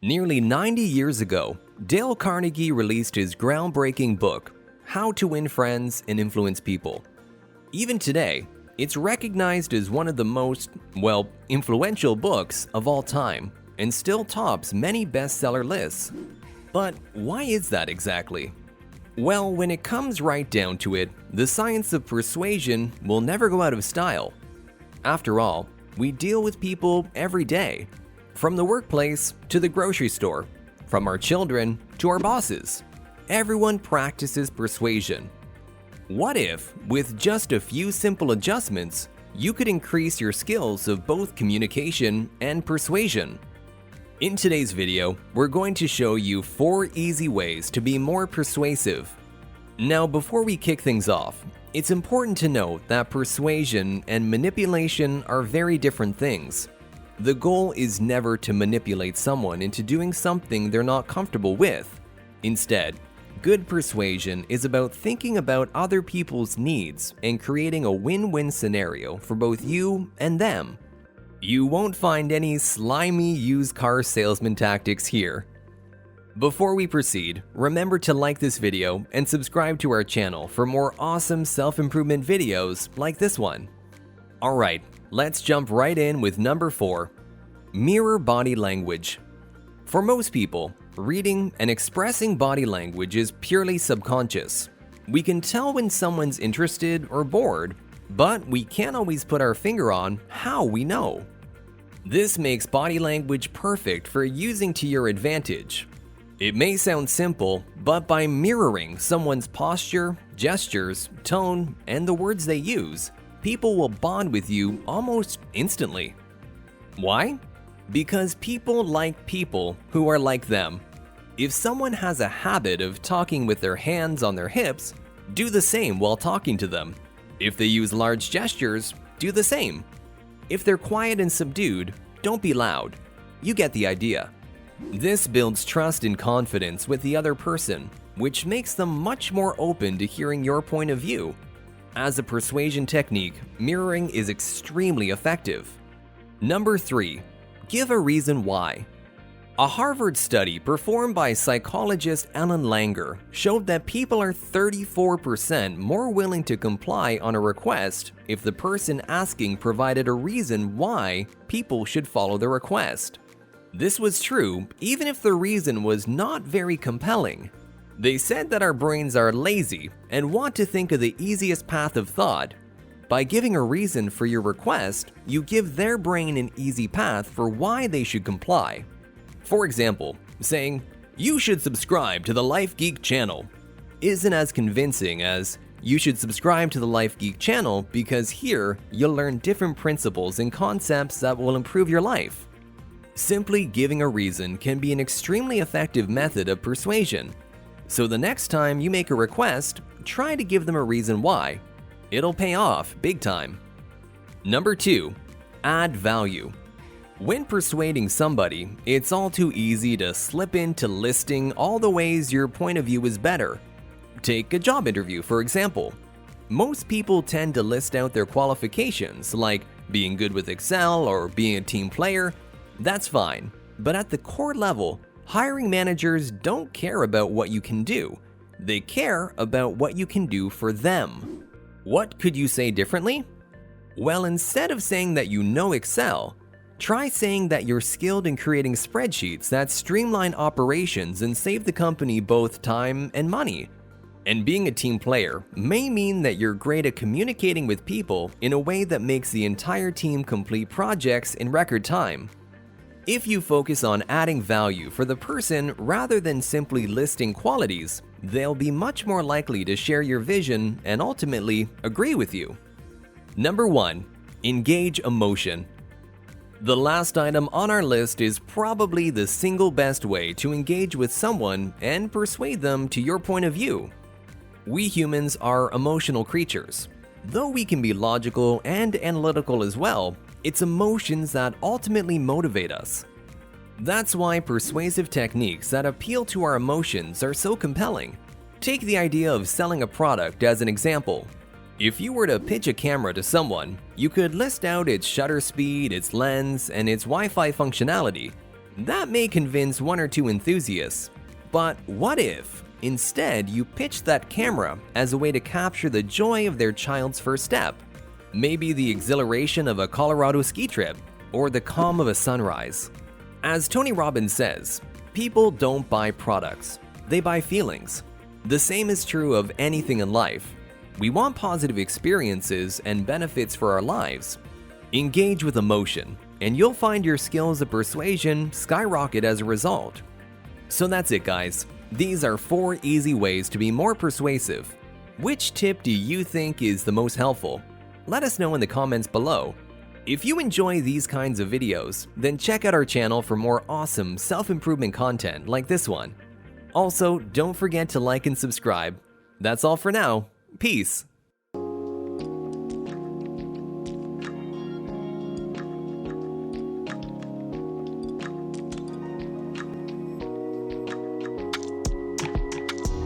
Nearly 90 years ago, Dale Carnegie released his groundbreaking book, How to Win Friends and Influence People. Even today, it's recognized as one of the most, influential books of all time and still tops many bestseller lists. But why is that exactly? Well, when it comes right down to it, the science of persuasion will never go out of style. After all, we deal with people every day, from the workplace to the grocery store, from our children to our bosses. Everyone practices persuasion. What if, with just a few simple adjustments, you could increase your skills of both communication and persuasion? In today's video, we're going to show you 4 easy ways to be more persuasive. Now, before we kick things off, it's important to note that persuasion and manipulation are very different things. The goal is never to manipulate someone into doing something they're not comfortable with. Instead, good persuasion is about thinking about other people's needs and creating a win-win scenario for both you and them. You won't find any slimy used car salesman tactics here. Before we proceed, remember to like this video and subscribe to our channel for more awesome self-improvement videos like this one. Alright, let's jump right in with number 4. Mirror body language. For most people, reading and expressing body language is purely subconscious. We can tell when someone's interested or bored, but we can't always put our finger on how we know. This makes body language perfect for using to your advantage. It may sound simple, but by mirroring someone's posture, gestures, tone, and the words they use, people will bond with you almost instantly. Why? Because people like people who are like them. If someone has a habit of talking with their hands on their hips, do the same while talking to them. If they use large gestures, do the same. If they're quiet and subdued, don't be loud. You get the idea. This builds trust and confidence with the other person, which makes them much more open to hearing your point of view. As a persuasion technique, mirroring is extremely effective. Number 3. Give a reason why. A Harvard study performed by psychologist Ellen Langer showed that people are 34% more willing to comply on a request if the person asking provided a reason why people should follow the request. This was true even if the reason was not very compelling. They said that our brains are lazy and want to think of the easiest path of thought. By giving a reason for your request, you give their brain an easy path for why they should comply. For example, saying, "You should subscribe to the Life Geek channel," isn't as convincing as, "You should subscribe to the Life Geek channel because here you'll learn different principles and concepts that will improve your life." Simply giving a reason can be an extremely effective method of persuasion. So the next time you make a request, try to give them a reason why. It'll pay off big time. Number 2. Add value. When persuading somebody, it's all too easy to slip into listing all the ways your point of view is better. Take a job interview, for example. Most people tend to list out their qualifications, like being good with Excel or being a team player. That's fine, but at the core level, hiring managers don't care about what you can do. They care about what you can do for them. What could you say differently? Well, instead of saying that you know Excel, try saying that you're skilled in creating spreadsheets that streamline operations and save the company both time and money. And being a team player may mean that you're great at communicating with people in a way that makes the entire team complete projects in record time. If you focus on adding value for the person rather than simply listing qualities, they'll be much more likely to share your vision and ultimately agree with you. Number 1. Engage emotion. The last item on our list is probably the single best way to engage with someone and persuade them to your point of view. We humans are emotional creatures. Though we can be logical and analytical as well, it's emotions that ultimately motivate us. That's why persuasive techniques that appeal to our emotions are so compelling. Take the idea of selling a product as an example. If you were to pitch a camera to someone, you could list out its shutter speed, its lens, and its Wi-Fi functionality. That may convince one or two enthusiasts. But what if, instead, you pitched that camera as a way to capture the joy of their child's first step? Maybe the exhilaration of a Colorado ski trip, or the calm of a sunrise. As Tony Robbins says, people don't buy products, they buy feelings. The same is true of anything in life. We want positive experiences and benefits for our lives. Engage with emotion, and you'll find your skills of persuasion skyrocket as a result. So that's it, guys. These are 4 easy ways to be more persuasive. Which tip do you think is the most helpful? Let us know in the comments below. If you enjoy these kinds of videos, then check out our channel for more awesome self-improvement content like this one. Also, don't forget to like and subscribe. That's all for now. Peace.